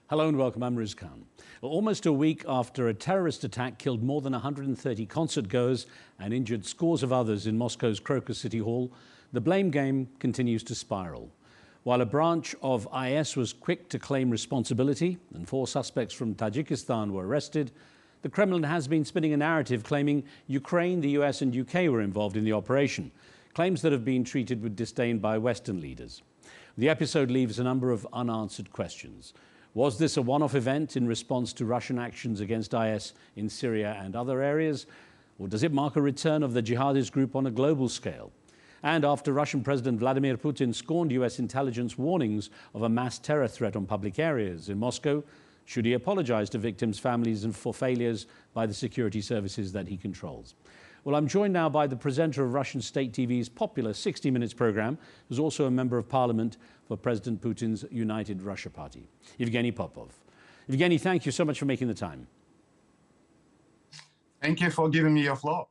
Hello and welcome, I'm Riz Khan. Almost a week after a terrorist attack killed more than 130 concert-goers and injured scores of others in Moscow's Crocus City Hall, the blame game continues to spiral. While a branch of IS was quick to claim responsibility and 4 suspects from Tajikistan were arrested, the Kremlin has been spinning a narrative claiming Ukraine, the US and UK were involved in the operation, claims that have been treated with disdain by Western leaders. The episode leaves a number of unanswered questions. Was this a one-off event in response to Russian actions against IS in Syria and other areas? Or does it mark a return of the jihadist group on a global scale? And after Russian President Vladimir Putin scorned US intelligence warnings of a mass terror threat on public areas in Moscow, should he apologize to victims' families and for failures by the security services that he controls? Well, I'm joined now by the presenter of Russian state TV's popular 60 Minutes program, who's also a member of parliament for President Putin's United Russia Party, Yevgeny Popov. Yevgeny, thank you so much for making the time. Thank you for giving me your floor.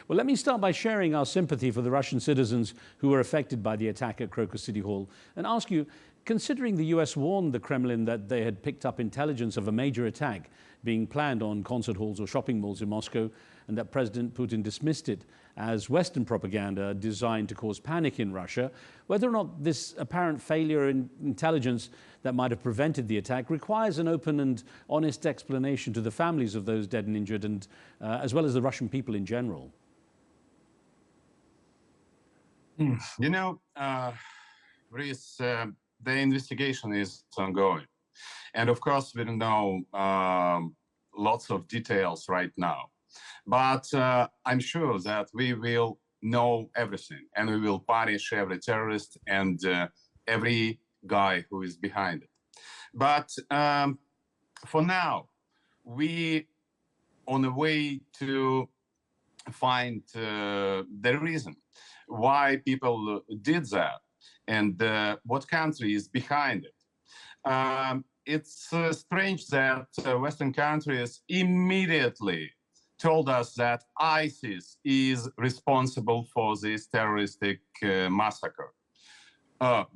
Well, let me start by sharing our sympathy for the Russian citizens who were affected by the attack at Crocus City Hall and ask you, considering the US warned the Kremlin that they had picked up intelligence of a major attack being planned on concert halls or shopping malls in Moscow, and that President Putin dismissed it as Western propaganda designed to cause panic in Russia, whether or not this apparent failure in intelligence that might have prevented the attack requires an open and honest explanation to the families of those dead and injured, and as well as the Russian people in general. You know, Riz, the investigation is ongoing. And of course, we don't know lots of details right now. But I'm sure that we will know everything, and we will punish every terrorist and every guy who is behind it. But for now, we on a way to find the reason why people did that and what country is behind it. It's strange that Western countries immediately told us that ISIS is responsible for this terroristic massacre.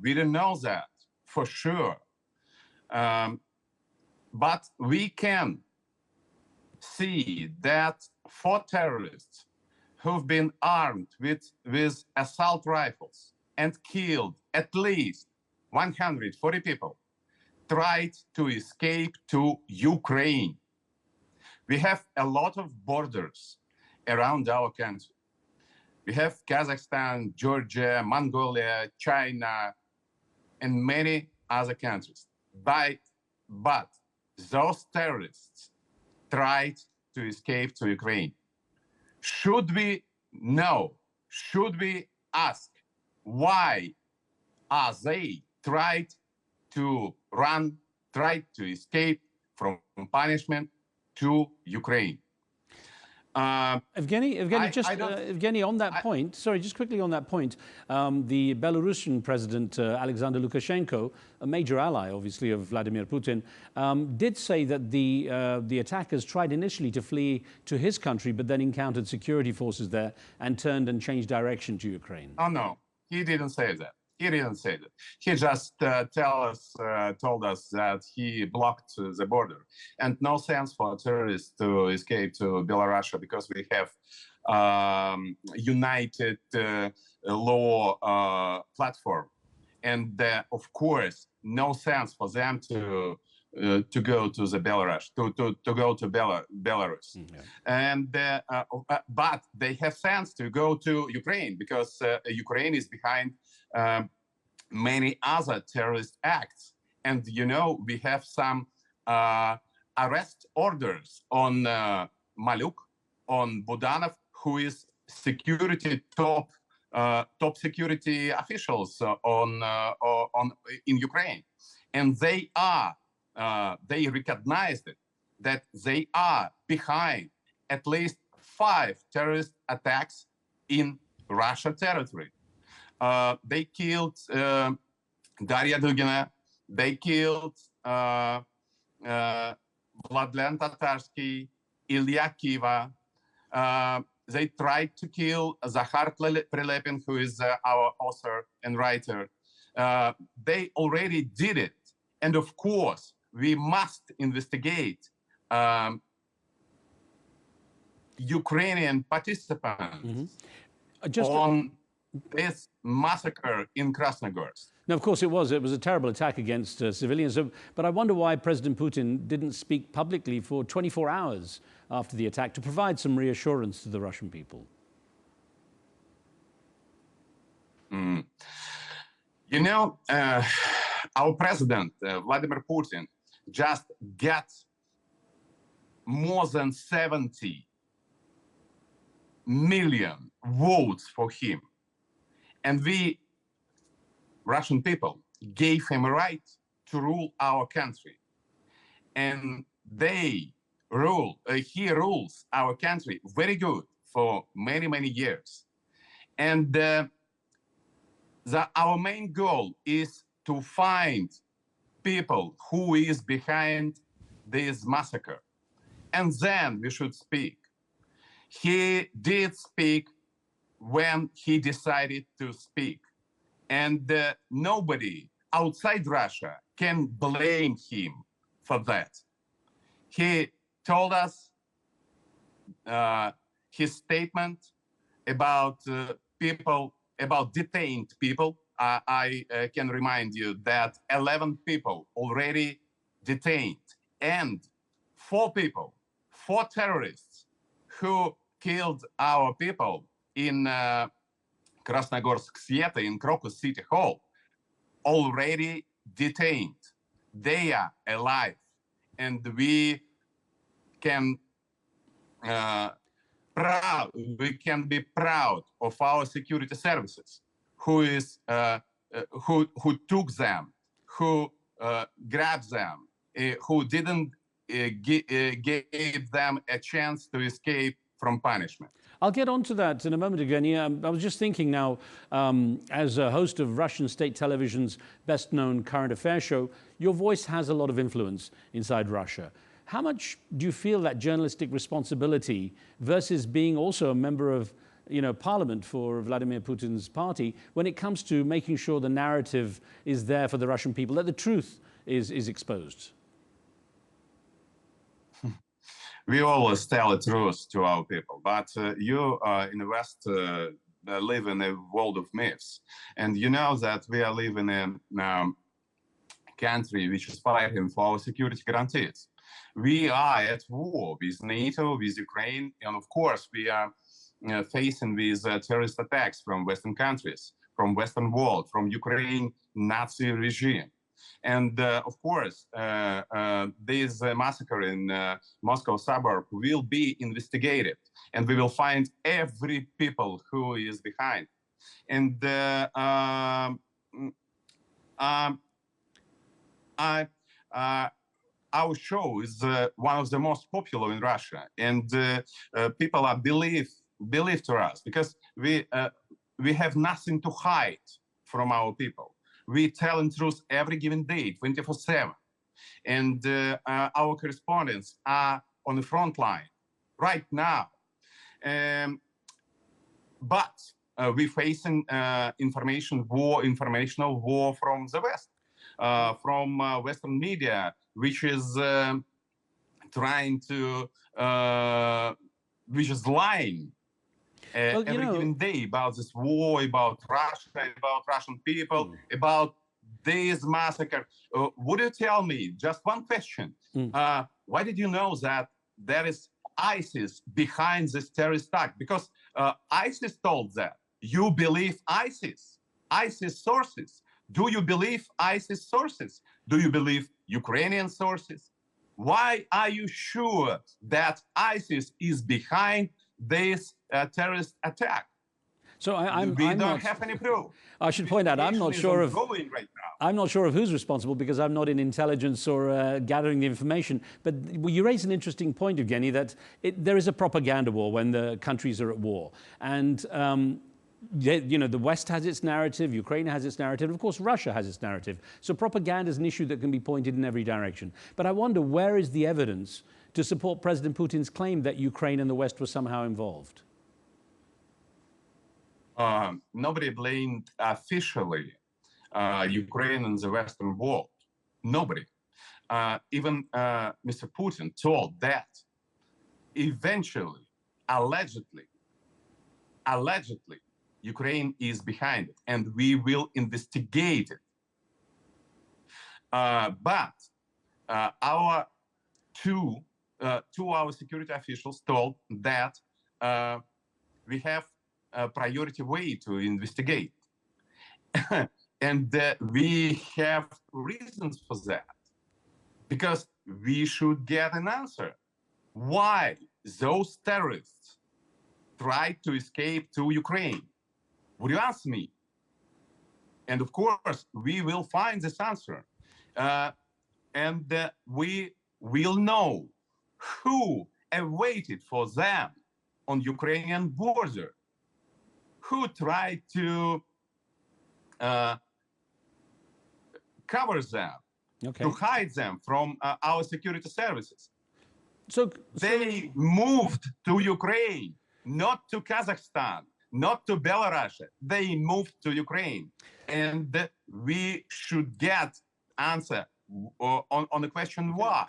We didn't know that for sure. But we can see that 4 terrorists who've been armed with assault rifles and killed at least 140 people tried to escape to Ukraine. We have a lot of borders around our country. We have Kazakhstan, Georgia, Mongolia, China, and many other countries. But those terrorists tried to escape to Ukraine. Should we know, should we ask, why are they tried to escape from punishment to Ukraine? Evgeny, on that point, sorry, just quickly on that point, the Belarusian President Alexander Lukashenko, a major ally, obviously, of Vladimir Putin, did say that the attackers tried initially to flee to his country, but then encountered security forces there and turned and changed direction to Ukraine. Oh, no, he didn't say that. He didn't say that. He just told us that he blocked the border, and no sense for terrorists to escape to Belarus because we have united law platform, and of course, no sense for them to go to the Belarus, to go to Belarus, and but they have sense to go to Ukraine because Ukraine is behind many other terrorist acts, and you know we have some arrest orders on Maluk, on Budanov, who is security top security officials in Ukraine, and they recognized it, that they are behind at least 5 terrorist attacks in Russia territory. They killed Daria Dugina, they killed Vladlen Tatarsky, Ilya Kiva. They tried to kill Zahar Prilepin, who is our author and writer. They already did it. And of course, we must investigate Ukrainian participants on this massacre in Krasnogorsk. Now, of course, it was a terrible attack against civilians. But I wonder why President Putin didn't speak publicly for 24 hours after the attack to provide some reassurance to the Russian people. You know, our president, Vladimir Putin, just got more than 70 million votes for him. And we, Russian people, gave him a right to rule our country. And he rules our country very good for many, many years. And our main goal is to find people who is behind this massacre. And then we should speak. He did speak when he decided to speak. And nobody outside Russia can blame him for that. He told us his statement about about detained people. I can remind you that 11 people already detained, and 4 terrorists who killed our people in Krasnogorsk Sieta, in Crocus City Hall, already detained. They are alive, and we can be proud of our security services, who took them, who grabbed them, who didn't give them a chance to escape from punishment. I'll get on to that in a moment, Yevgeny. I was just thinking now, as a host of Russian state television's best-known current affairs show, your voice has a lot of influence inside Russia. How much do you feel that journalistic responsibility versus being also a member of, parliament for Vladimir Putin's party when it comes to making sure the narrative is there for the Russian people, that the truth is exposed? We always tell the truth to our people, but you in the West live in a world of myths. And you know that we are living in a country which is fighting for our security guarantees. We are at war with NATO, with Ukraine, and of course we are facing these terrorist attacks from Western countries, from Western world, from Ukraine Nazi regime. And of course, this massacre in Moscow suburb will be investigated, and we will find every people who is behind. And our show is one of the most popular in Russia, and people are believe to us because we have nothing to hide from our people. We tell the truth every given day, 24/7. And our correspondents are on the front line right now. But we're facing informational war from the West, from Western media, which is trying to, which is lying every given day about this war, about Russia, about Russian people, about this massacre. Would you tell me just one question? Why did you know that there is ISIS behind this terrorist attack? Because ISIS told that. You believe ISIS? ISIS sources? Do you believe ISIS sources? Do you believe Ukrainian sources? Why are you sure that ISIS is behind this terrorist attack? So we don't have any proof. I should point out, I'm not sure of right now. I'm not sure of who's responsible because I'm not in intelligence or gathering the information. But you raise an interesting point, Yevgeny, that there is a propaganda war when the countries are at war, and the West has its narrative, Ukraine has its narrative, of course Russia has its narrative. So propaganda is an issue that can be pointed in every direction. But I wonder, where is the evidence to support President Putin's claim that Ukraine and the West were somehow involved? Nobody blamed officially Ukraine and the Western world. Nobody. Even Mr. Putin told that eventually, allegedly, Ukraine is behind it, and we will investigate it. But our two our security officials told that we have a priority way to investigate. And we have reasons for that, because we should get an answer. Why those terrorists tried to escape to Ukraine? Would you ask me? And of course, we will find this answer. And we will know who awaited for them on Ukrainian border, who tried to cover them, to hide them from our security services. So they moved to Ukraine, not to Kazakhstan, not to Belarus. They moved to Ukraine. And we should get answer on the question why.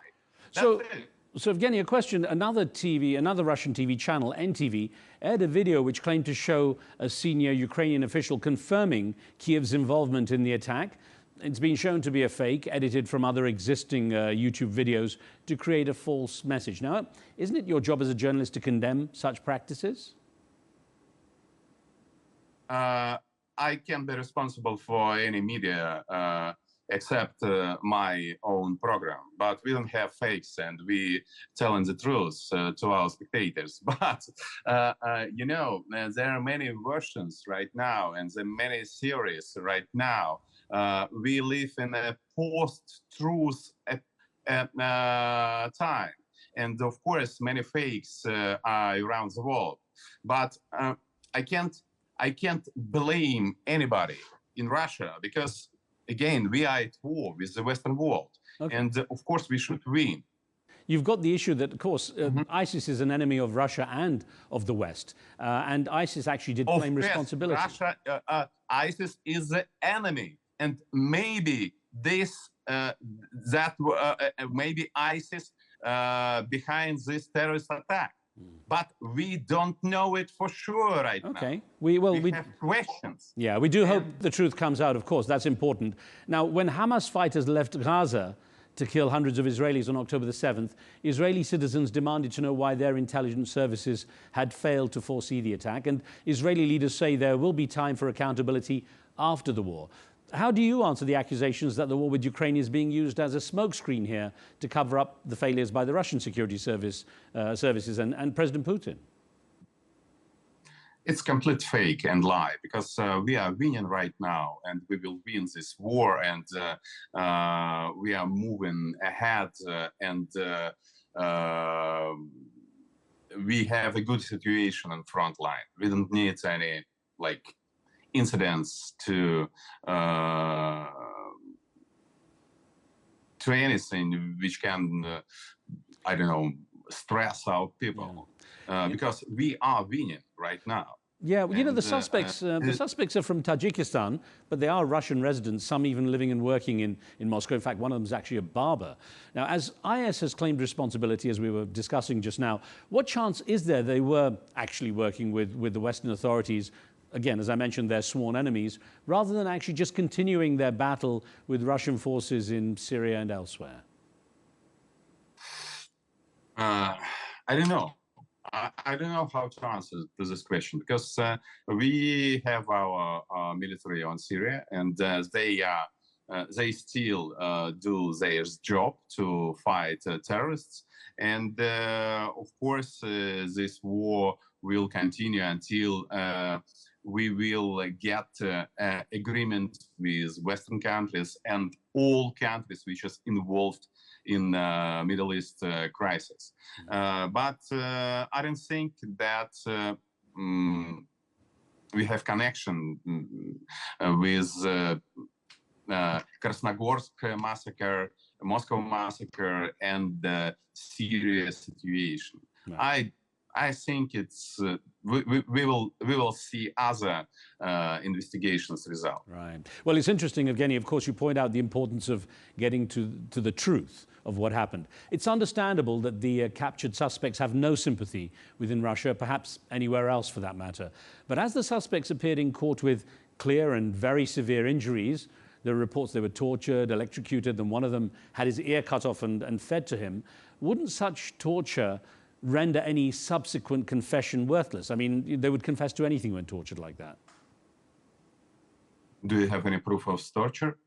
That's it. So Evgeny, a question, another Russian TV channel, NTV, aired a video which claimed to show a senior Ukrainian official confirming Kiev's involvement in the attack. It's been shown to be a fake, edited from other existing YouTube videos to create a false message. Now, isn't it your job as a journalist to condemn such practices? I can't be responsible for any media except my own program. But we don't have fakes, and we telling the truth to our spectators. But, you know, there are many versions right now, and there are many theories right now. We live in a post-truth time. And of course, many fakes are around the world. But I can't blame anybody in Russia, because again, we are at war with the Western world. And of course, we should win. You've got the issue that, of course, ISIS is an enemy of Russia and of the West. And ISIS actually did claim responsibility. ISIS is the enemy. And maybe this, maybe ISIS behind this terrorist attack. But we don't know it for sure right now. We have questions. Yeah, we do hope the truth comes out, of course. That's important. Now, when Hamas fighters left Gaza to kill hundreds of Israelis on October the 7th, Israeli citizens demanded to know why their intelligence services had failed to foresee the attack. And Israeli leaders say there will be time for accountability after the war. How do you answer the accusations that the war with Ukraine is being used as a smokescreen here to cover up the failures by the Russian security services and President Putin? It's complete fake and lie, because we are winning right now, and we will win this war, and we are moving ahead, and we have a good situation on front line. We don't need any, like, incidents to anything which can, I don't know, stress our people, because we are winning right now. Yeah, well, you know, the suspects are from Tajikistan, but they are Russian residents, some even living and working in Moscow. In fact, one of them is actually a barber. Now, as IS has claimed responsibility, as we were discussing just now, what chance is there they were actually working with the Western authorities? Again, as I mentioned, they're sworn enemies, rather than actually just continuing their battle with Russian forces in Syria and elsewhere? I don't know. I don't know how to answer to this question, because we have our military on Syria, and they still do their job to fight terrorists. And of course, this war will continue until we will get agreement with Western countries and all countries which is involved in Middle East crisis. But I don't think that we have connection with Krasnogorsk massacre, Moscow massacre, and the Syria situation. Right. I think it's we will see other investigations result. Right. Well, it's interesting, Evgeny. Of course, you point out the importance of getting to the truth of what happened. It's understandable that the captured suspects have no sympathy within Russia, perhaps anywhere else for that matter. But as the suspects appeared in court with clear and very severe injuries, there are reports they were tortured, electrocuted, and one of them had his ear cut off and fed to him. Wouldn't such torture render any subsequent confession worthless? I mean, they would confess to anything when tortured like that. Do you have any proof of torture?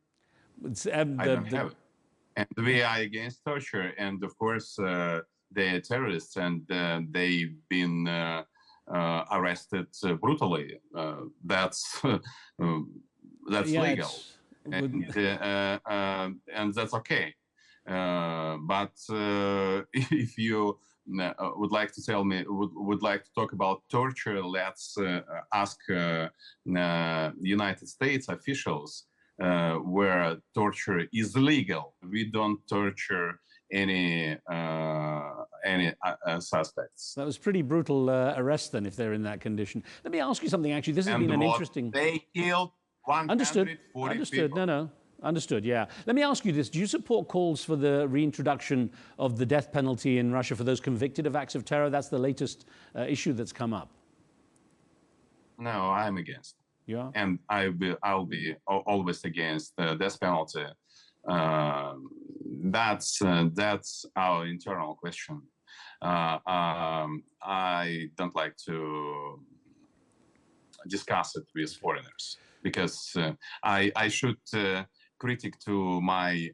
I don't have it. And we are against torture. And of course, they are terrorists, and they've been arrested brutally. That's legal. And that's okay. But if you would like to tell me, would like to talk about torture, let's ask United States officials where torture is legal. We don't torture any suspects. That was pretty brutal arrest then, if they're in that condition. Let me ask you something, actually. This has been an interesting... They killed 140 Understood. people. No. Understood, yeah. Let me ask you this. Do you support calls for the reintroduction of the death penalty in Russia for those convicted of acts of terror? That's the latest issue that's come up. No, I'm against. You are? And I'll be always against the death penalty. That's our internal question. I don't like to discuss it with foreigners because I should critic to my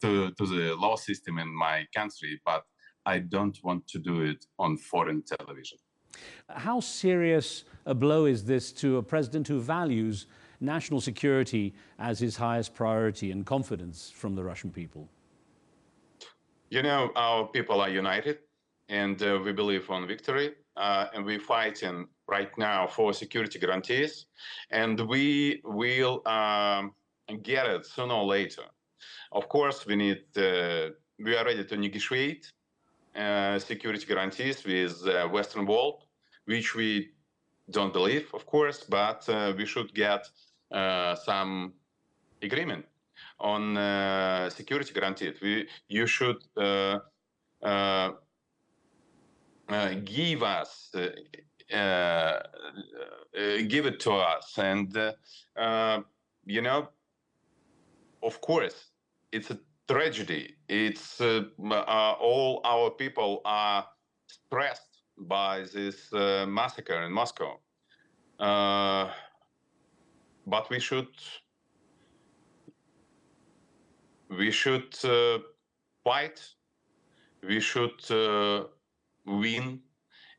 to the law system in my country, but I don't want to do it on foreign television. How serious a blow is this to a president who values national security as his highest priority and confidence from the Russian people? You know, our people are united, and we believe on victory, and we're fighting right now for security guarantees, and we will get it sooner or later. Of course, we are ready to negotiate security guarantees with the Western world, which we don't believe, of course, but we should get some agreement on security guarantees. You should give us, give it to us, and you know, of course, it's a tragedy. It's all our people are stressed by this massacre in Moscow, but we should fight. We should win,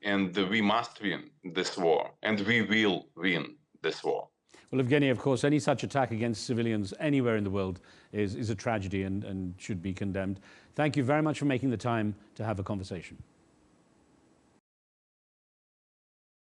and we must win this war, and we will win this war. Well, Evgeny, of course, any such attack against civilians anywhere in the world is a tragedy and should be condemned. Thank you very much for making the time to have a conversation.